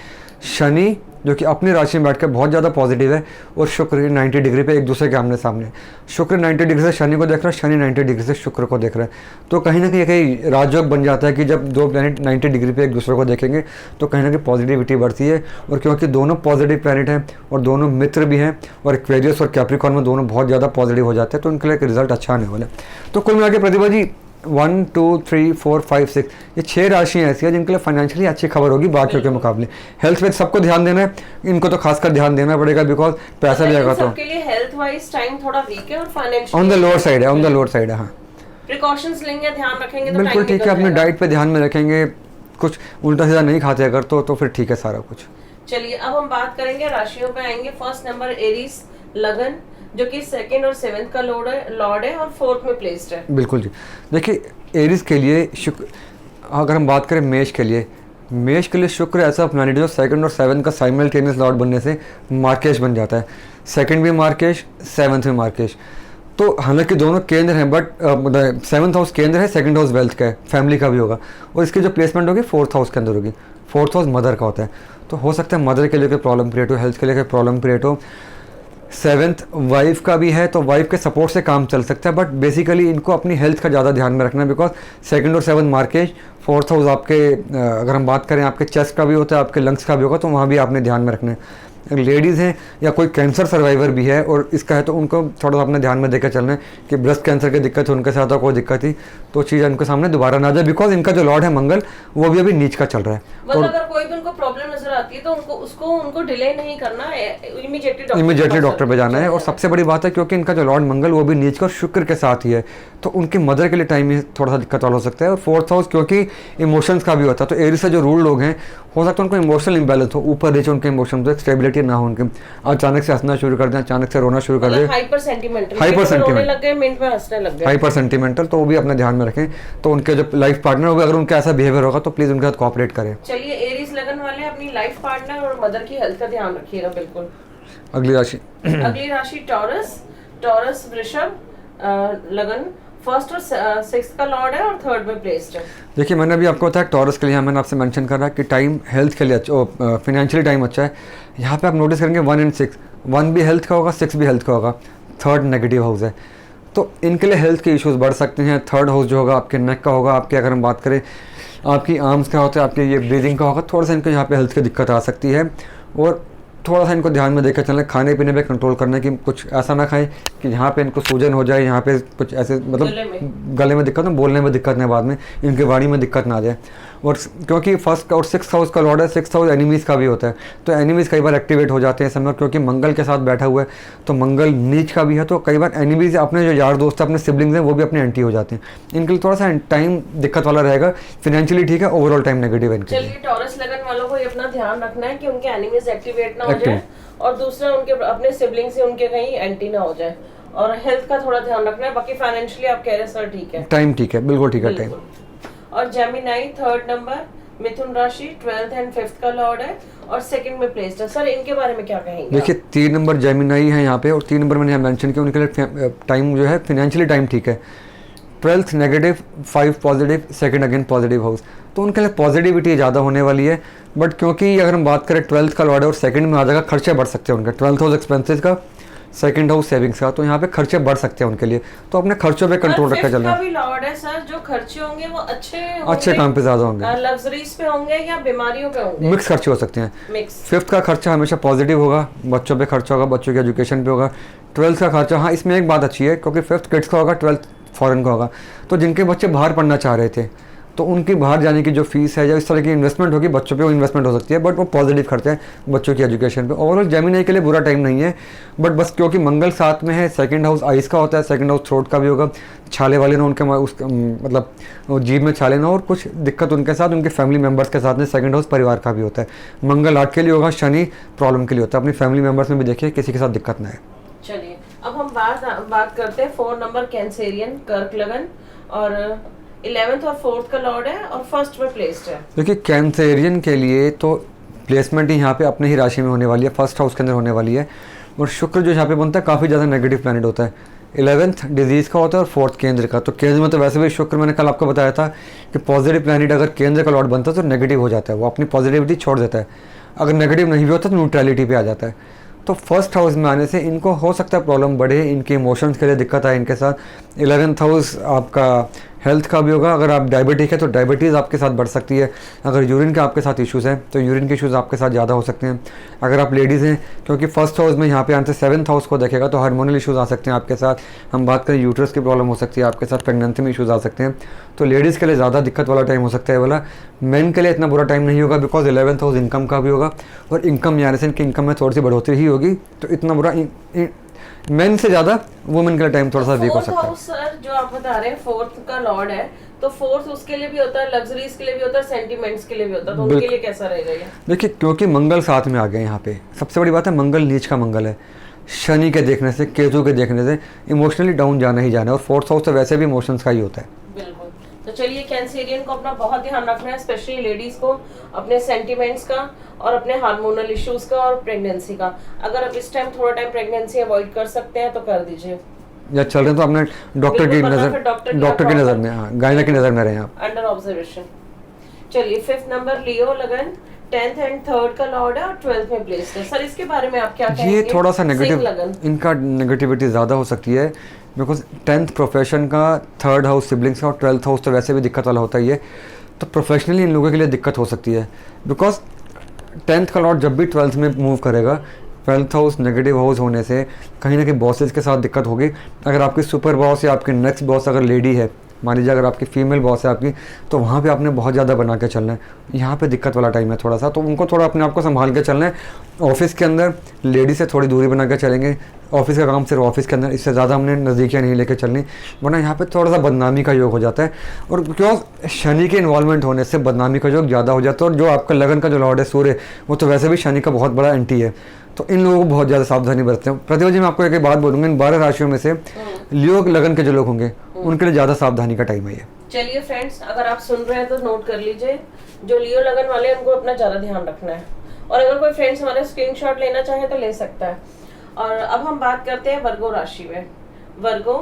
शनि जो कि अपनी राशि में बैठकर बहुत ज़्यादा पॉजिटिव है, और शुक्र 90 डिग्री पे एक दूसरे के आमने सामने। शुक्र 90 डिग्री से शनि को देख रहा है, शनि 90 डिग्री से शुक्र को देख रहा है। तो कहीं ना कहीं राजयोग बन जाता है कि जब दो प्लैनेट 90 डिग्री पे एक दूसरे को देखेंगे तो कहीं ना कहीं पॉजिटिविटी बढ़ती है। और क्योंकि दोनों पॉजिटिव प्लैनेट हैं और दोनों मित्र भी हैं, और एक्वेरियस और कैप्रिकॉर्न में दोनों बहुत ज़्यादा पॉजिटिव हो जाते हैं, तो उनके लिए रिजल्ट अच्छा आने वाला है। तो कुल मिला के प्रतिभा जी 1 2 3 4 5 6 ये 6 राशियाँ ऐसी हैं जिनके लिए फाइनेंशियली अच्छी खबर होगी बाकियों के मुकाबले। हेल्थ पे सबको ध्यान देना है, इनको तो खासकर ध्यान देना पड़ेगा, बिकॉज पैसा भी आएगा। तो
सबके लिए हेल्थ वाइज टाइम थोड़ा वीक है और financial
on the lower side है, ऑन द लोअर साइड है। हाँ
प्रिकॉशंस लेंगे, ध्यान रखेंगे तो
बिल्कुल
time
ठीक है,
निकल
अपने
जाएगा।
डाइट पे ध्यान में रखेंगे, कुछ उल्टा सीधा नहीं खाते अगर तो फिर ठीक है सारा कुछ।
चलिए अब हम बात करेंगे राशियों पे आएंगे। फर्स्ट नंबर एरीज लगन, जो कि सेकंड और सेवेंथ का लॉर्ड है और फोर्थ में प्लेस्ड है।
बिल्कुल जी, देखिए एरीज के लिए शुक्र, अगर हम बात करें मेष के लिए शुक्र ऐसा प्लैनेट जो सेकंड और सेवन्थ का साइमल्टेनियस लॉर्ड बनने से मार्केश बन जाता है। सेकंड भी मार्केश, सेवन्थ में मार्केश। तो हालांकि दोनों केंद्र हैं, बट सेवन्थ हाउस केंद्र है, सेकंड हाउस वेल्थ का है, फैमिली का भी होगा, और इसकी जो प्लेसमेंट होगी फोर्थ हाउस के अंदर होगी। फोर्थ हाउस मदर का होता है, तो हो सकता है मदर के लिए कोई प्रॉब्लम क्रिएट हो, हेल्थ के लिए कोई प्रॉब्लम क्रिएट हो। सेवन्थ वाइफ का भी है, तो वाइफ के सपोर्ट से काम चल सकता है, बट बेसिकली इनको अपनी हेल्थ का ज़्यादा ध्यान में रखना है, बिकॉज सेकंड और सेवन्थ मार्केज। फोर्थ हाउस आपके अगर हम बात करें आपके चेस्ट का भी होता है, आपके लंग्स का भी होगा, तो वहाँ भी आपने ध्यान में रखना है। लेडीज़ हैं या कोई कैंसर सर्वाइवर भी है और इसका है, तो उनको थोड़ा सा अपने ध्यान में देकर चलना है कि ब्रेस्ट कैंसर की दिक्कत है, उनके साथ कोई दिक्कत थी तो चीज़ उनके सामने दोबारा ना जाए, बिकॉज इनका जो लॉर्ड है मंगल वो भी अभी नीच का चल रहा है।
मतलब अगर कोई भी उनको प्रॉब्लम नजर आती है तो उनको डिले नहीं करना, इमीडिएटली
डॉक्टर पे जाना है। और सबसे बड़ी बात है क्योंकि इनका जो लॉर्ड मंगल वो भी नीच का और शुक्र के साथ ही है, तो उनकी मदर के लिए टाइम में थोड़ा सा दिक्कत वाला हो सकता है। और फोर्थ हाउस क्योंकि इमोशंस का भी होता है, तो एरीज से जो रूल लोग हैं हो सकता है उनको इमोशनल इंबैलेंस हो, ऊपर नीचे उनके इमोशन, तो स्टेबिलिटी ना हो उनके, अचानक से हंसना शुरू कर दें, अचानक से रोना शुरू कर दें,
हाइपर सेंटिमेंटल लग गए, मिनट में हंसने लग गए,
हाइपर सेंटिमेंटल, तो वो भी अपने ध्यान में रखें। तो उनके जो लाइफ पार्टनर होगा अगर उनका ऐसा बिहेवियर होगा तो प्लीज़ उनके साथ कोऑपरेट करें।
चलिए एरीज लगन वाले अपनी लाइफ पार्टनर और मदर की हेल्थ का ध्यान रखिएगा बिल्कुल।
अगली राशि
अगली राशि टॉरस वृषभ लगन, फर्स्ट और सिक्स्थ का लॉर्ड है और थर्ड में प्लेस्ड है।
देखिए मैंने अभी आपको बताया टॉरस के लिए, मैंने आपसे मेंशन कर रहा कि टाइम हेल्थ के लिए अच्छा, फिनेंशियली टाइम अच्छा है। यहाँ पे आप नोटिस करेंगे 1 और 6, 1 भी हेल्थ का होगा, 6 भी हेल्थ का होगा, थर्ड नेगेटिव हाउस है, तो इनके लिए हेल्थ के इश्यूज बढ़ सकते हैं। थर्ड हाउस जो होगा आपके नेक का होगा, आपके अगर हम बात करें आपकी आर्म्स का होता है, आपके ये ब्रीदिंग का होगा, थोड़ा सा इनको यहाँ पे हेल्थ की दिक्कत आ सकती है। और थोड़ा सा इनको ध्यान में देकर चलना, खाने पीने पे कंट्रोल करना कि कुछ ऐसा ना खाएं कि यहाँ पे इनको सूजन हो जाए, यहाँ पे कुछ ऐसे मतलब गले में दिक्कत हो, बोलने में दिक्कत ना, बाद में इनके वाणी में दिक्कत ना आ जाए। और क्योंकि फर्स्ट और 6th हाउस का लॉर्ड है, 6th हाउस एनिमीज़ का भी होता है, तो एनिमीज़ कई बार एक्टिवेट हो जाते हैं समय, क्योंकि मंगल के साथ बैठा हुआ है, तो मंगल नीच का भी है, तो कई बार एनिमीज़ अपने जो यार दोस्त हैं, अपने सिबलिंग्स हैं, वो भी अपने एंटी हो जाते हैं। इनके लिए थोड़ा सा टाइम दिक्कत वाला रहेगा, फिनेंशियली ठीक है, ओवरऑल टाइम नेगेटिव है इनके लिए।
चलिए टॉरस लगन वालों को ये अपना ध्यान रखना है कि उनके एनिमीज एक्टिवेट ना हो जाए, और दूसरा उनके अपने सिबलिंग से उनके कहीं एंटी ना हो जाए, और हेल्थ का थोड़ा ध्यान रखना है। बाकी फाइनेंशियली आप कह रहे हैं सर ठीक है,
टाइम ठीक है, बिल्कुल ठीक है टाइम।
और जेमिनाई थर्ड नंबर, मिथुन राशि 12th एंड 5th का लॉर्ड है और सेकंड में प्लेस्ड है। सर इनके बारे में क्या कहेंगे?
देखिए 3 नंबर जेमिनाई है यहाँ पे, और 3 नंबर मैंने यहाँ मेंशन किया, उनके लिए टाइम जो है फिनेंशियली टाइम ठीक है। 12th negative, 5 positive, second again positive house, तो उनके लिए पॉजिटिविटी ज़्यादा होने वाली है। बट क्योंकि अगर हम बात करें 12th का लॉर्ड है और सेकंड में आ जाएगा, खर्चे बढ़ सकते हैं उनके। 12th हाउस एक्सपेंसेस का, सेकंड हाउस सेविंग्स का, तो यहाँ पे खर्चे बढ़ सकते हैं उनके लिए, तो अपने खर्चों पे कंट्रोल रखकर चलना है।
लॉर्ड है सर, जो खर्चे होंगे वो अच्छे
काम पे ज़्यादा होंगे,
लग्जरीज पे होंगे या बीमारियों पे होंगे,
मिक्स खर्चे हो सकते हैं।
मिक्स।
5th का खर्चा हमेशा पॉजिटिव होगा, बच्चों पे खर्चा होगा, बच्चों के एजुकेशन पे होगा। 12th का खर्चा, हाँ इसमें एक बात अच्छी है क्योंकि 5th किड्स का होगा, 12th फॉरेन का होगा, तो जिनके बच्चे बाहर पढ़ना चाह रहे थे तो उनकी बाहर जाने की जो फीस है या इस तरह की इन्वेस्टमेंट होगी बच्चों पे, वो इन्वेस्टमेंट हो सकती है, बट वो पॉजिटिव खर्चा है बच्चों की एजुकेशन पे। ओवरऑल जेमिनी के लिए बुरा टाइम नहीं है, बट बस क्योंकि मंगल साथ में है, सेकंड हाउस आइस का होता है, सेकंड हाउस थ्रोट का भी होगा, छाले वाले ना उनके मतलब जीभ में छाले ना, और कुछ दिक्कत उनके साथ, उनके फैमिली मेम्बर्स के साथ में। सेकंड हाउस परिवार का भी होता है, मंगल आर्ट के लिए होगा, शनि प्रॉब्लम के लिए होता है। अपनी फैमिली मेम्बर्स में भी देखिए किसी के साथ दिक्कत ना है।
चलिए अब हम बात करते हैं 4 नंबर कैंसेरियन कर्क लगन, और 11th और 4th का लॉर्ड है और फर्स्ट में प्लेस्ड है।
देखिए कैंसेरियन के लिए तो प्लेसमेंट ही यहाँ पे अपने ही राशि में होने वाली है, फर्स्ट हाउस के अंदर होने वाली है, और शुक्र जो यहाँ पे बनता है काफ़ी ज़्यादा नेगेटिव प्लैनेट होता है। 11th डिजीज़ का होता है और 4th केंद्र का, तो केंद्र में तो वैसे भी शुक्र, मैंने कल आपको बताया था कि पॉजिटिव प्लैनेट अगर केंद्र का लॉर्ड बनता है तो नेगेटिव हो जाता है, वो अपनी पॉजिटिविटी छोड़ देता है। अगर नेगेटिव नहीं भी होता तो न्यूट्रलिटी पे आ जाता है। तो फर्स्ट हाउस में आने से इनको हो सकता है प्रॉब्लम बढ़े, इनके इमोशंस के लिए दिक्कत आए इनके साथ। 11th हाउस आपका हेल्थ का भी होगा, अगर आप डायबिटिक है तो डायबिटीज़ आपके साथ बढ़ सकती है। अगर यूरिन के आपके साथ इश्यूज़ हैं तो यूरिन के इश्यूज़ आपके साथ ज़्यादा हो सकते हैं। अगर आप लेडीज़ हैं, क्योंकि फर्स्ट हाउस में यहाँ पे आने से 7th हाउस को देखेगा तो हार्मोनल इश्यूज़ आ सकते हैं आपके साथ। हम बात करें यूट्रस की प्रॉब्लम हो सकती है आपके साथ, प्रेगनेंसी में इश्यूज़ आ सकते हैं। तो लेडीज़ के लिए ज़्यादा दिक्कत वाला टाइम हो सकता है वाला। मेन के लिए इतना बुरा टाइम नहीं होगा, बिकॉज 11th हाउस इनकम का भी होगा, और इनकम में आने से इनकी इनकम में थोड़ी सी बढ़ोतरी ही होगी। तो इतना बुरा मेन से ज़्यादा वुमेन का टाइम थोड़ा सा वीक हो सकता है।
सर जो आप बता रहे हैं फोर्थ का लॉर्ड है, तो फोर्थ उसके लिए भी होता है, लग्जरीज के लिए भी होता है, सेंटिमेंट्स के लिए भी होता है, तो उनके लिए कैसा रहेगा ये? देखिए,
क्योंकि मंगल साथ में आ गए यहाँ पे, सबसे बड़ी बात है मंगल नीच का मंगल है। शनि के देखने से, केतु के देखने से इमोशनली डाउन जाना ही जाना है, और फोर्थ हाउस तो वैसे भी इमोशंस का ही होता है।
बिल्कुल। तो चलिए, कैंसेरियन को अपना बहुत ध्यान रखना है, स्पेशली लेडीज को, अपने सेंटिमेंट्स का और अपने हार्मोनल इश्यूज का और प्रेगनेंसी का। अगर आप इस टाइम थोड़ा टाइम प्रेगनेंसी अवॉइड कर सकते हैं तो कर दीजिए,
या चल रहे हैं तो अपने डॉक्टर की नज़र में, हाँ, गायना की नज़र में रहे आप,
अंडर ऑब्जर्वेशन। चलिए, 5th नंबर लियो लगन, 10th एंड 3rd का लॉर्ड है और 12th में प्लेस्ड है। सर इसके बारे में आप क्या कहेंगे?
ये थोड़ा सा नेगेटिव, इनका नेगेटिविटी ज़्यादा हो सकती है, बिकॉज 10th प्रोफेशन का, 3rd हाउस सिबलिंग्स का और 12th हाउस तो वैसे भी दिक्कत वाला होता ही है। तो प्रोफेशनली इन लोगों के लिए दिक्कत हो सकती है, बिकॉज 10th का लॉर्ड जब भी 12th में मूव करेगा, 12th हाउस नेगेटिव हाउस होने से कहीं ना कहीं बॉसेस के साथ दिक्कत होगी। अगर आपकी सुपर बॉस या आपकी नेक्स्ट बॉस अगर लेडी है, मान लीजिए अगर आपकी फीमेल बॉस है आपकी, तो वहाँ पे आपने बहुत ज़्यादा बना के चलना है। यहाँ पे दिक्कत वाला टाइम है थोड़ा सा, तो उनको थोड़ा अपने आप को संभाल के चलना है। ऑफिस के अंदर लेडी से थोड़ी दूरी बना के चलेंगे, ऑफिस का काम सिर्फ ऑफिस के अंदर, इससे ज़्यादा हमने नज़दीकियाँ नहीं लेके चलनी, वरना यहाँ पे थोड़ा सा बदनामी का योग हो जाता है। और क्यों शनि के इन्वॉल्वमेंट होने से बदनामी का योग ज़्यादा हो जाता है। और जो आपका लगन का जो लॉर्ड है सूर्य, वो तो वैसे भी शनि का बहुत बड़ा एंटी है, तो इन लोगों को बहुत ज़्यादा सावधानी बरतते हैं। प्रतिभा जी, मैं आपको एक बात बोलूँगा, इन 12 राशियों में से लियो लगन के जो लोग होंगे उनके लिए ज़्यादा सावधानी का टाइम है ये।
चलिए फ्रेंड्स, अगर आप सुन रहे हैं तो नोट कर लीजिए, जो लियो लगन वाले हैं उनको अपना ज़्यादा ध्यान रखना है, और अगर कोई फ्रेंड्स हमारे स्क्रीनशॉट लेना चाहे तो ले सकता है। और अब हम बात करते हैं वर्गो राशि में। वर्गो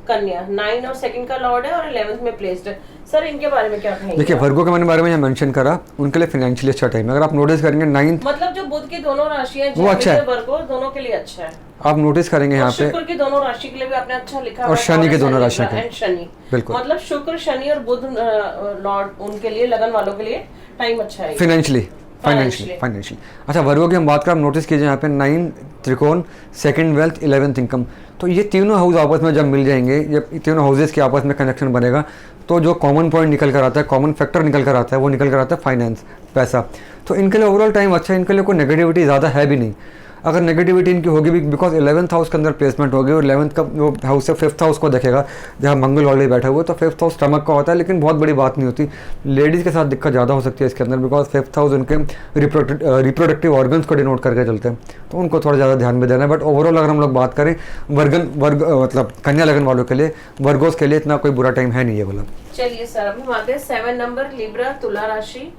कन्या 9 और 2nd का लॉर्ड है और 11th में प्लेस्ड है। सर इनके बारे में क्या कहेंगे?
देखिए, वर्गो के बारे में यहाँ मेंशन करा, उनके लिए फाइनेंशियली अच्छा टाइम है। अगर आप नोटिस करेंगे 9,
मतलब जो बुध की दोनों राशियां,
वो अच्छा है,
वर्गो दोनों के लिए अच्छा है।
आप नोटिस करेंगे यहाँ पे
शुक्र की दोनों राशि के लिए भी आपने अच्छा लिखा है,
और शनि के दोनों राशि के,
शनि,
बिल्कुल,
मतलब शुक्र, शनि और बुध लॉर्ड, उनके लिए, लगन वालों के लिए टाइम अच्छा है फाइनेंशियली। अच्छा, वर्गो की हम बात करें, आप नोटिस कीजिए यहाँ पे 9 त्रिकोण, 2nd वेल्थ, 11th इनकम। तो ये तीनों हाउस आपस में जब मिल जाएंगे, जब तीनों हाउसेस के आपस में कनेक्शन बनेगा, तो जो कॉमन पॉइंट निकल कर आता है, कॉमन फैक्टर निकल कर आता है, वो निकल कर आता है फाइनेंस, पैसा। तो इनके लिए ओवरऑल टाइम अच्छा है, इनके लिए कोई नेगेटिविटी ज़्यादा है भी नहीं। अगर नेगेटिविटी इनकी होगी भी, बिकॉज 11th हाउस के अंदर प्लेसमेंट होगी, और 11th का जो हाउस है 5th हाउस को देखेगा, जहाँ मंगल ऑलरेडी बैठा हुआ है, तो 5th हाउस स्टमक का होता है, लेकिन बहुत बड़ी बात नहीं होती। लेडीज़ के साथ दिक्कत ज़्यादा हो सकती है इसके अंदर, बिकॉज 5th हाउस उनके रिप्रोडक्टिव ऑर्गन्स को डिनोट करके चलते हैं, तो उनको थोड़ा ज़्यादा ध्यान में देना है। बट ओवरऑल अगर हम लोग बात करें मतलब कन्या लगन वालों के लिए, वर्गोस के लिए इतना कोई बुरा टाइम है नहीं ये वाला। चलिए सर, अब हम आते हैं 7 नंबर लिब्रा, तुला राशि।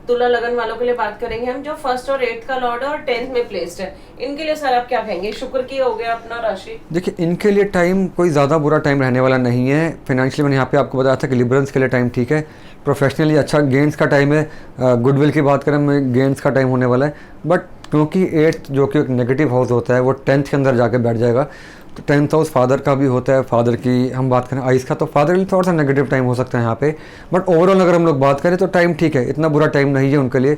तुला लगन वालों के लिए बात करेंगे हम, जो 1st और 8th का लॉर्ड है और 10th में प्लेस्ड है। इनके लिए सर आप क्या कहेंगे? शुक्र की हो गया अपना राशि। देखिए,
इनके लिए टाइम कोई ज़्यादा बुरा टाइम रहने वाला नहीं है। फाइनेंशियली मैंने यहाँ पे आपको बताया था कि लिबरल्स के लिए टाइम ठीक है, प्रोफेशनली अच्छा गेंस का टाइम है, गुडविल की बात करें मैं, गेंस का टाइम होने वाला है। बट क्योंकि 8th जो कि एक नेगेटिव हाउस होता है, वो 10th के अंदर जाके बैठ जाएगा, तो 10th हाउस फादर का भी होता है। फादर की हम बात करें आइस का, तो फादर के लिए थोड़ा सा नेगेटिव टाइम हो सकता है यहाँ पे। बट ओवरऑल अगर हम लोग बात करें तो टाइम ठीक है, इतना बुरा टाइम नहीं है उनके लिए।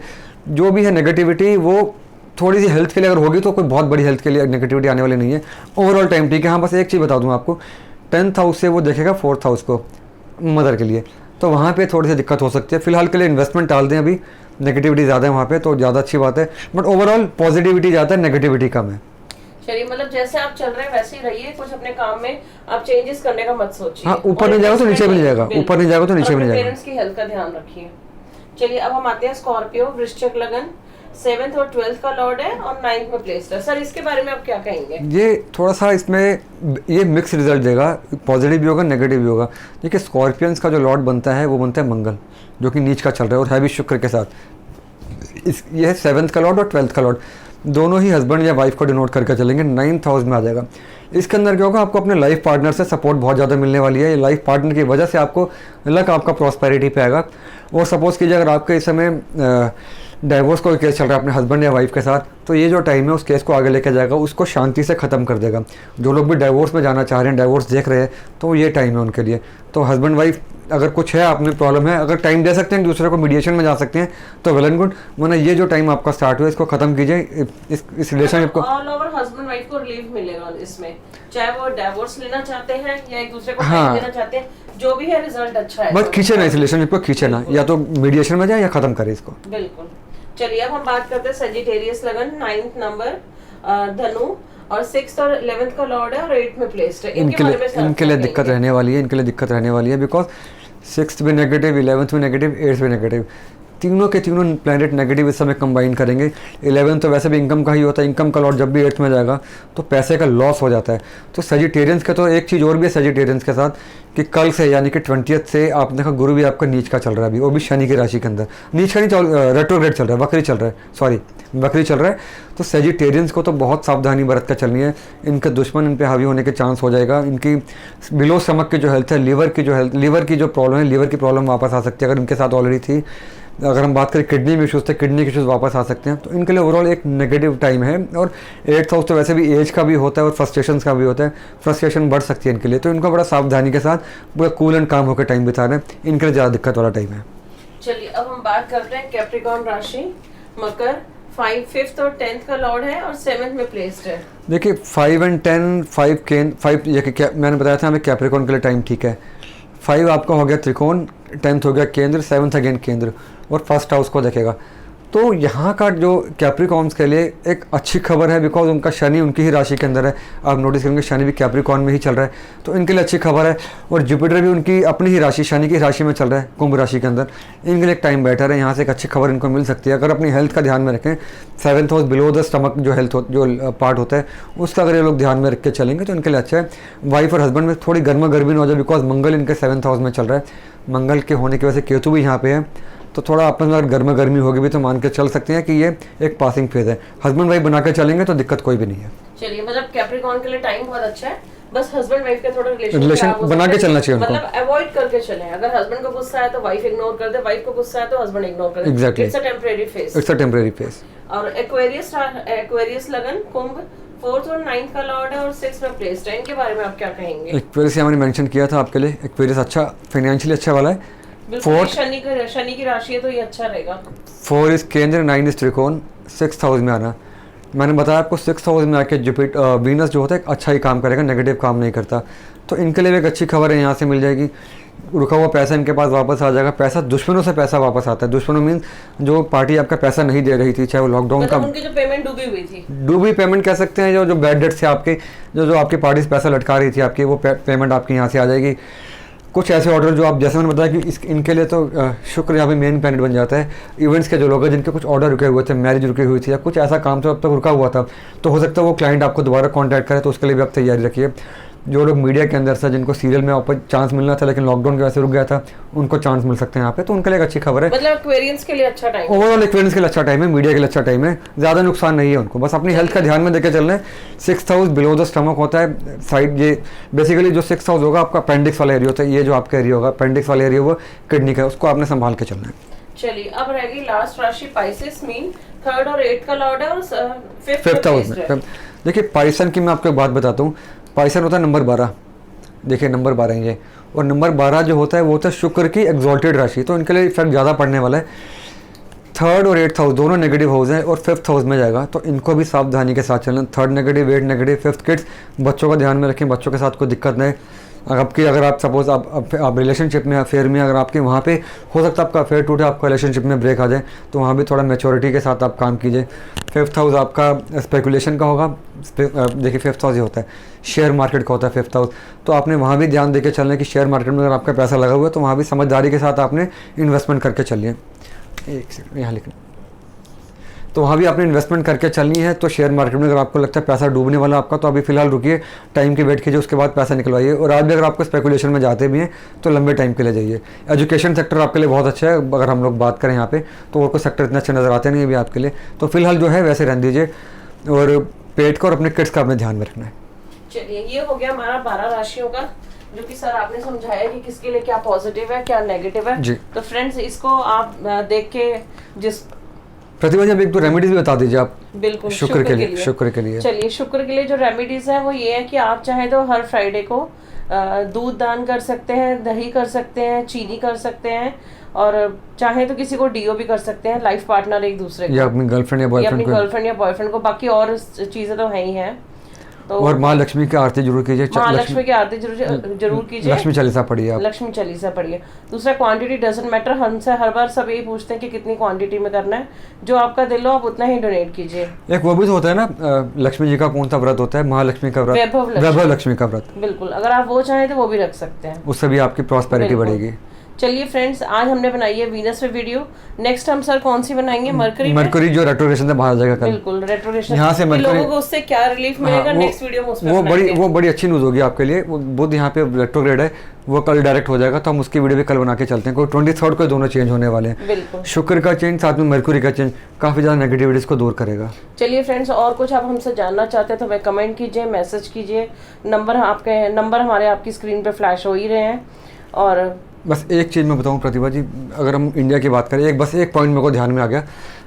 जो भी है नेगेटिविटी, वो थोड़ी सी हेल्थ के लिए अगर होगी तो कोई बहुत बड़ी हेल्थ के लिए नेगेटिविटी आने वाली नहीं है। ओवरऑल टाइम ठीक है। हाँ, बस एक चीज़ बता दूँ आपको, 10th हाउस से वो देखेगा 4th हाउस को, मदर के लिए, तो वहाँ पे थोड़ी सी दिक्कत हो सकती है। फिलहाल के लिए इन्वेस्टमेंट डाल दें, अभी नेगेटिविटी ज़्यादा है वहाँ पे, तो ज़्यादा अच्छी बात है। बट ओवरऑल पॉजिटिविटी ज़्यादा है, नेगेटिविटी कम है।
चलिए, मतलब जैसे आप चल रहे हैं वैसे ही रहिए, कुछ अपने काम में आप चेंजेस करने का मत सोचिए।
हाँ, ऊपर नहीं जाएगा तो नीचे भी नहीं जाएगा, ऊपर नहीं जाएगा तो नीचे भी नहीं जाएगा।
पेरेंट्स की हेल्थ का ध्यान रखिए। चलिए, अब हम आते हैं स्कॉर्पियो, वृश्चिक लगन, 7th और 12th का लॉर्ड है और 9th में प्लेस्ड है। सर इसके बारे में आप क्या कहेंगे?
ये थोड़ा सा इसमें ये मिक्स रिजल्ट देगा, पॉजिटिव भी होगा, नेगेटिव भी होगा। देखिए, स्कॉर्पियंस का जो लॉर्ड बनता है वो बनता है मंगल, जो कि नीच का चल रहा है और है भी शुक्र के साथ। ये है 7th का लॉर्ड और 12th का लॉर्ड। दोनों ही हस्बैंड या वाइफ को डिनोट करके चलेंगे, 9th हाउस में आ जाएगा। इसके अंदर क्या होगा, आपको अपने लाइफ पार्टनर से सपोर्ट बहुत ज़्यादा मिलने वाली है। लाइफ पार्टनर की वजह से आपको लक आपका प्रॉस्पेरिटी पे आएगा। और सपोज़ कीजिए अगर आपके इस समय डाइवोर्स का केस चल रहा है अपने हस्बैंड या वाइफ के साथ, तो ये जो टाइम है उस केस को आगे लेके जाएगा, उसको शांति से ख़त्म कर देगा। जो लोग भी डाइवोर्स में जाना चाह रहे हैं, डाइवोर्स देख रहे हैं, तो ये टाइम है उनके लिए। तो हस्बैंड वाइफ अगर कुछ है आपने प्रॉब्लम है, अगर टाइम दे सकते हैं दूसरे को, मीडिएशन में जा सकते हैं, तो वेल एंड गुड। वरना ये जो टाइम आपका स्टार्ट हुआ इसको ख़त्म कीजिए। इस रिलेशनशिप को
ऑल ओवर हस्बैंड वाइफ को रिलीफ मिलेगा इसमें, चाहे वो डाइवोर्स लेना चाहते हैं या एक दूसरे को
हाँ।
टाइम देना चाहते हैं, जो भी है रिजल्ट अच्छा है।
बस खींचे ना, इस रिलेशनशिप को खींचे ना, या तो मीडिएशन में जाए या ख़त्म करे इसको।
बिल्कुल। चलिए अब हम बात करते हैं सजिटेरियस लगन, 9th नंबर, धनु, और 6th और 11th का लॉर्ड है और 8th में प्लेस्ड है।
इनके लिए दिक्कत रहने वाली है, इनके लिए दिक्कत रहने वाली है, बिकॉज 6th भी नेगेटिव, 11th भी नेगेटिव, 8th भी नेगेटिव, तीनों के तीनों प्लैनेट नेगेटिव इस समय कंबाइन करेंगे। 11 तो वैसे भी इनकम का ही होता है, इनकम का लॉर्ड जब भी 8th में जाएगा तो पैसे का लॉस हो जाता है। तो सजिटेरियंस का तो एक चीज़ और भी है सजिटेरियंस के साथ, कि कल से यानी कि 20th से आपने देखा गुरु भी आपका नीच का चल रहा है अभी, वो भी शनि की राशि के अंदर। नीच का नहीं, रेट्रोग्रेड चल रहा है, वक्री चल रहा है, सॉरी वक्री चल रहा है। तो सजिटेरियंस को तो बहुत सावधानी बरत कर चलनी है। इनके दुश्मन इन पे हावी होने के चांस हो जाएगा। इनकी बिलो स्टमक की जो हेल्थ है, लीवर की जो प्रॉब्लम है, लीवर की प्रॉब्लम वापस आ सकती है अगर इनके साथ ऑलरेडी थी। अगर हम बात करें किडनी में इशूज़ थे, किडनी के इशूज़ वापस आ सकते हैं। तो इनके लिए ओवरऑल एक नेगेटिव टाइम है। और 8th हाउस तो वैसे भी एज का भी होता है और फ्रस्ट्रेशंस का भी होता है, फ्रस्ट्रेशन बढ़ सकती है इनके लिए। तो इनको बड़ा सावधानी के साथ पूरा कूल एंड काम होकर टाइम बिता रहे हैं, इनके लिए ज़्यादा दिक्कत वाला टाइम है।
चलिए अब हम बात करते हैं कैप्रिकॉर्न राशि, मकर, 5th और 10th का लॉर्ड है और 7th में प्लेस्ड है।
देखिए 5 और 10, 5 ये मैंने बताया था हमें कैप्रिकॉर्न के लिए टाइम ठीक है। 5 आपका हो गया त्रिकोण, 10th हो गया केंद्र, 7th अगेन केंद्र, और फर्स्ट हाउस को देखेगा। तो यहाँ का जो कैप्रिकॉर्न्स के लिए एक अच्छी खबर है, बिकॉज उनका शनि उनकी ही राशि के अंदर है। आप नोटिस करेंगे शनि भी कैप्रिकॉर्न में ही चल रहा है, तो इनके लिए अच्छी खबर है। और जुपिटर भी उनकी अपनी ही राशि, शनि की राशि में चल रहा है, कुंभ राशि के अंदर। इनके लिए एक टाइम बेटर है, यहाँ से एक अच्छी खबर इनको मिल सकती है अगर अपनी हेल्थ का ध्यान में रखें। 7th house below the stomach जो हेल्थ जो पार्ट होता है उसका अगर ये लोग ध्यान में रख के चलेंगे तो इनके लिए अच्छा है। वाइफ और हस्बैंड में थोड़ी गर्मा गर्मी ना हो जाए, बिकॉज मंगल इनके 7th हाउस में चल रहा है। मंगल के होने की वजह से केतु भी यहाँ पे है, तो थोड़ा आपस में अगर गर्मा गर्मी होगी भी तो मान के चल सकते हैं कि ये एक पासिंग फेज है। हस्बैंड वाइफ बना के चलेंगे तो दिक्कत कोई भी नहीं है।
चलिए मतलब कैप्रिकॉर्न के लिए टाइम बहुत अच्छा है, बस हस्बैंड वाइफ का थोड़ा
रिलेशन बना के चलना चाहिए उनको,
मतलब अवॉइड करके चलें। अगर हस्बैंड को गुस्सा है तो वाइफ इग्नोर कर दे, वाइफ को गुस्सा है तो हस्बैंड इग्नोर कर दे।
Exactly.
It's a temporary phase,
it's a temporary phase.
और एक्वेरियस लगन, कुंभ, 4th और 9th का लॉर्ड है और 6th में प्लेस्ड है। इनके बारे में आप क्या कहेंगे?
एक्वेरियस हमने मेंशन किया था आपके लिए, एक्वेरियस अच्छा फाइनेंशियली अच्छा वाला है।
बिल्कुल, शनि की राशि है तो ये अच्छा रहेगा।
4 इस केंद्र, 9 इस त्रिकोण, 6th हाउस में आना। मैंने बताया आपको 6th हाउस में आके जुपिटर वीनस जो होता है अच्छा ही काम करेगा, नेगेटिव काम नहीं करता। तो इनके लिए एक अच्छी खबर है, यहाँ से मिल जाएगी। रुका हुआ पैसा इनके पास वापस आ जाएगा। पैसा दुश्मनों से पैसा वापस आता है। दुश्मनों मीन्स जो पार्टी आपका पैसा नहीं दे रही थी, चाहे वो लॉकडाउन का,
उनकी जो पेमेंट डूबी हुई थी,
डूबी पेमेंट कह सकते हैं, जो बैड डेट्स थे आपके, जो आपकी पार्टी से पैसा लटका रही थी आपकी, वो पेमेंट आपकी यहाँ से आ जाएगी। कुछ ऐसे ऑर्डर जो आप, जैसे मैंने बताया कि इनके लिए तो शुक्र यहाँ पे मेन प्लैनेट बन जाता है। इवेंट्स के जो लोग हैं जिनके कुछ ऑर्डर रुके हुए थे, मैरिज रुकी हुई थी या कुछ ऐसा काम था अब तक रुका हुआ था, तो हो सकता है वो क्लाइंट आपको दोबारा कॉन्टैक्ट करे, तो उसके लिए भी आप तैयारी रखिए। जो लोग मीडिया के अंदर से, जिनको सीरियल में ऊपर चांस मिलना था लेकिन लॉकडाउन की वजह से रुक गया था, उनको चांस मिल सकते हैं यहाँ पे, तो उनके लिए एक अच्छी खबर है।
मतलब एक्वेरियंस के लिए अच्छा टाइम,
ओवरऑल एक्वेरियंस के लिए अच्छा टाइम है, मीडिया के लिए अच्छा टाइम है, ज़्यादा नुकसान नहीं है उनको, बस अपनी हेल्थ का ध्यान में देकर चलना है। 6th house below the stomach होता है साइड, ये बेसिकली जो 6th हाउस होगा आपका अपेंडिक्स वाला एरिया होता है। ये जो आपका एरिया होगा अपेंडिक्स वाला एरिया, वो किडनी का, उसको आपने संभाल के चलना है।
चलिए अब रहेगी लास्ट राशि पाइसेस, मीन 3rd और 8th का लॉर्ड है और 5th
हाउस में। देखिए पाइसन की मैं आपको एक बात बताता हूँ। पाइसन होता है नंबर 12, देखिए नंबर 12 ये, और नंबर 12 जो होता है वो होता है शुक्र की एग्जॉल्टेड राशि, तो इनके लिए इफेक्ट ज़्यादा पड़ने वाला है। 3rd और 8th हाउस दोनों नेगेटिव हाउस हैं और 5th हाउस में जाएगा, तो इनको भी सावधानी के साथ चलना। 3rd negative, 8 negative, 5th kids, बच्चों का ध्यान में रखें, बच्चों के साथ कोई दिक्कत नहीं। अगर आप सपोज आप रिलेशनशिप में, अफेयर में, अगर आपके वहाँ पे हो सकता है आपका अफेयर टूटे, आपका रिलेशनशिप में ब्रेक आ जाए, तो वहाँ भी थोड़ा मैच्योरिटी के साथ आप काम कीजिए। 5th हाउस आपका स्पेकुलेशन का होगा। देखिए 5th हाउस ये होता है शेयर मार्केट का होता है 5th हाउस, तो आपने वहाँ भी ध्यान देके चलना है कि शेयर मार्केट में अगर आपका पैसा लगा हुआ है तो वहाँ भी समझदारी के साथ आपने इन्वेस्टमेंट करके चलिए। एक सेकंड यहाँ लिखना, तो वहाँ भी आपने इन्वेस्टमेंट करके चलनी है। तो शेयर मार्केट में अगर आपको लगता है पैसा डूबने वाला आपका, तो अभी फिलहाल रुकिए, टाइम की वेट कीजिए, उसके बाद पैसा निकलवाइए। और आज भी अगर आपको स्पेकुलेशन में जाते भी हैं तो लंबे टाइम के लिए जाइए। एजुकेशन सेक्टर आपके लिए बहुत अच्छा है, अगर हम लोग बात करें यहाँ पे तो और कोई सेक्टर इतने अच्छे नज़र आते नहीं अभी आपके लिए। तो फिलहाल जो है वैसे रहने दीजिए, और पेट का और अपने किड्स का अपने ध्यान में रखना है।
चलिए, ये हो गया हमारा 12 राशियों का, जो कि सर आपने समझाया कि किसके लिए क्या पॉजिटिव है क्या नेगेटिव है
जी।
तो फ्रेंड्स इसको आप देख के जिस
प्रतिभा जी, अब एक तो रेमेडीज भी बता दीजिए आप।
बिल्कुल
शुक्र के लिए, शुक्र के लिए।
चलिए, शुक्र के लिए जो रेमेडीज है वो ये है कि आप चाहे तो हर फ्राइडे को दूध दान कर सकते हैं, दही कर सकते हैं, चीनी कर सकते हैं, और चाहे तो किसी को डीओ भी कर सकते हैं, लाइफ पार्टनर एक दूसरे को,
या अपनी गर्लफ्रेंड या
बॉयफ्रेंड को। बाकी और चीजें तो है ही हैं। तो
और माँ लक्ष्मी की आरती जरूर कीजिए।
माँ लक्ष्मी की आरती जरूर कीजिए।
लक्ष्मी चालीसा पढ़िए आप।
लक्ष्मी चालीसा पढ़िए। दूसरा, क्वांटिटी डजंट मैटर। हमसे हर बार सब यही पूछते हैं कि कितनी क्वांटिटी में करना है, जो आपका दिल हो आप उतना ही डोनेट कीजिए।
एक वो भी तो होता है ना, लक्ष्मी जी का कौन सा व्रत होता है, महालक्ष्मी का व्रत, वैभव लक्ष्मी का व्रत।
बिल्कुल, अगर आप वो चाहें तो वो भी रख सकते हैं,
उससे भी आपकी प्रॉस्पेरिटी बढ़ेगी।
चलिए फ्रेंड्स, आज हमने बनाई है वीनस पे वीडियो। नेक्स्ट हम सर कौन सी बनाएंगे?
मरकरी जो रेट्रोग्रेशन से बाहर आ जाएगा कल।
बिल्कुल, रेट्रोग्रेशन
यहाँ से
लोगों को उससे क्या रिलीफ मिलेगा, नेक्स्ट वीडियो में उस पे
वो बड़ी अच्छी न्यूज़ होगी आपके लिए। वो बुध यहाँ पे रेट्रोग्रेड है, वो कल डायरेक्ट हो जाएगा, तो हम उसकी वीडियो भी कल बना के चलते हैं। 23rd को दोनों चेंज होने वाले हैं।
बिल्कुल,
शुक्र का चेंज साथ में मरकरी का चेंज काफ़ी ज़्यादा नेगेटिविटीज़ को दूर करेगा।
चलिए फ्रेंड्स, और कुछ आप हमसे जानना चाहते हैं तो हमें कमेंट कीजिए, मैसेज कीजिए। नंबर हमारे आपकी स्क्रीन पे फ्लैश हो ही रहे हैं। और
बस एक चीज़ मैं बताऊं प्रतिभा जी, अगर हम इंडिया की बात करें, एक पॉइंट मेरे को ध्यान में आ गया।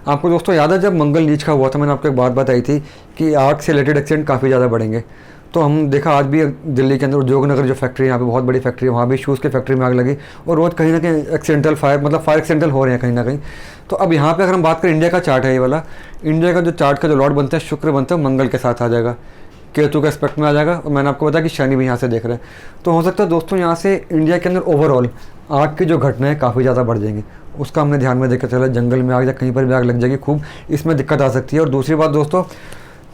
आपको दोस्तों याद है जब मंगल नीच का हुआ था, मैंने आपको एक बात बताई थी कि आग से रिलेटेड एक्सीडेंट काफ़ी ज़्यादा बढ़ेंगे। तो हम देखा आज भी दिल्ली के अंदर उद्योगनगर जो फैक्ट्री है, यहाँ पे बहुत बड़ी फैक्ट्री है, वहाँ भी शूज़ की फैक्ट्री में आग लगी, और रोज़ कहीं ना कहीं एक्सीडेंटल फायर एक्सीडेंटल हो रहे हैं कहीं ना कहीं। तो अब यहाँ पे अगर हम बात करें, इंडिया का चार्ट है ये वाला, इंडिया का जो चार्ट का जो लॉर्ड बनता है शुक्र बनता है, मंगल के साथ आ जाएगा, केतु का एस्पेक्ट में आ जाएगा, और मैंने आपको बताया कि शनि भी यहाँ से देख रहे हैं। तो हो सकता है दोस्तों यहाँ से इंडिया के अंदर ओवरऑल आग की जो घटनाएं काफ़ी ज़्यादा बढ़ जाएंगी, उसका हमने ध्यान में देखकर चला। जंगल में आग या कहीं पर भी आग लग जाएगी खूब, इसमें दिक्कत आ सकती है। और दूसरी बात दोस्तों,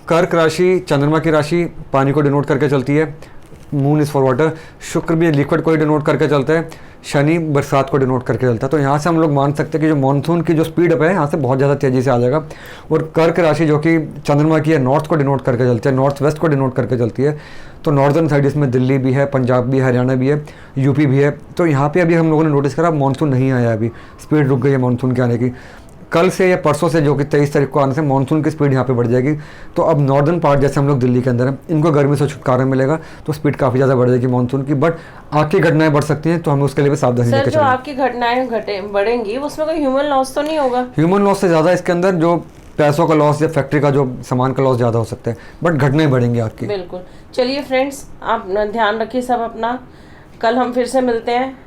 कर्क राशि चंद्रमा की राशि पानी को डिनोट करके चलती है, मून इज़ फॉर वाटर, शुक्र भी लिक्विड को ही डिनोट करके चलता है, शनि बरसात को डिनोट करके चलता है। तो यहाँ से हम लोग मान सकते हैं कि जो मानसून की जो स्पीड अप है यहाँ से बहुत ज़्यादा तेज़ी से आ जाएगा। और कर्क राशि जो कि चंद्रमा की है, नॉर्थ को डिनोट करके चलती है, नॉर्थ वेस्ट को डिनोट करके चलती है। तो नॉर्दर्न साइड इसमें दिल्ली भी है, पंजाब भी है, हरियाणा भी है, यूपी भी है। तो यहाँ पे अभी हम लोगों ने नोटिस करा मानसून नहीं आया, अभी स्पीड रुक गई है मानसून के आने की। कल से या परसों से जो कि 23 तारीख को आने से मानसून की स्पीड यहाँ पे बढ़ जाएगी। तो अब नॉर्दर्न पार्ट जैसे हम लोग दिल्ली के अंदर हैं, इनको गर्मी से छुटकारा मिलेगा, तो स्पीड काफ़ी ज़्यादा बढ़ जाएगी मानसून की। बट आग की घटनाएं बढ़ सकती हैं, तो हमें उसके लिए भी सावधानी लेकर
चलें। जो आग की घटनाएं बढ़ेंगी उसमें कोई ह्यूमन लॉस तो नहीं होगा?
ह्यूमन लॉस से ज़्यादा इसके अंदर जो पैसों का लॉस या फैक्ट्री का जो सामान का लॉस ज़्यादा हो सकता है, बट घटनाएं बढ़ेंगी आपकी।
बिल्कुल। चलिए फ्रेंड्स, आप ध्यान रखिए सब अपना। कल हम फिर से मिलते हैं,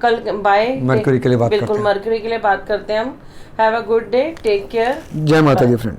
कल बाय।
मरकरी के लिए बात करते हैं।
बिल्कुल, मरकरी के लिए बात करते हैं हम। Have a good day, take care,
जय माता दी फ्रेंड।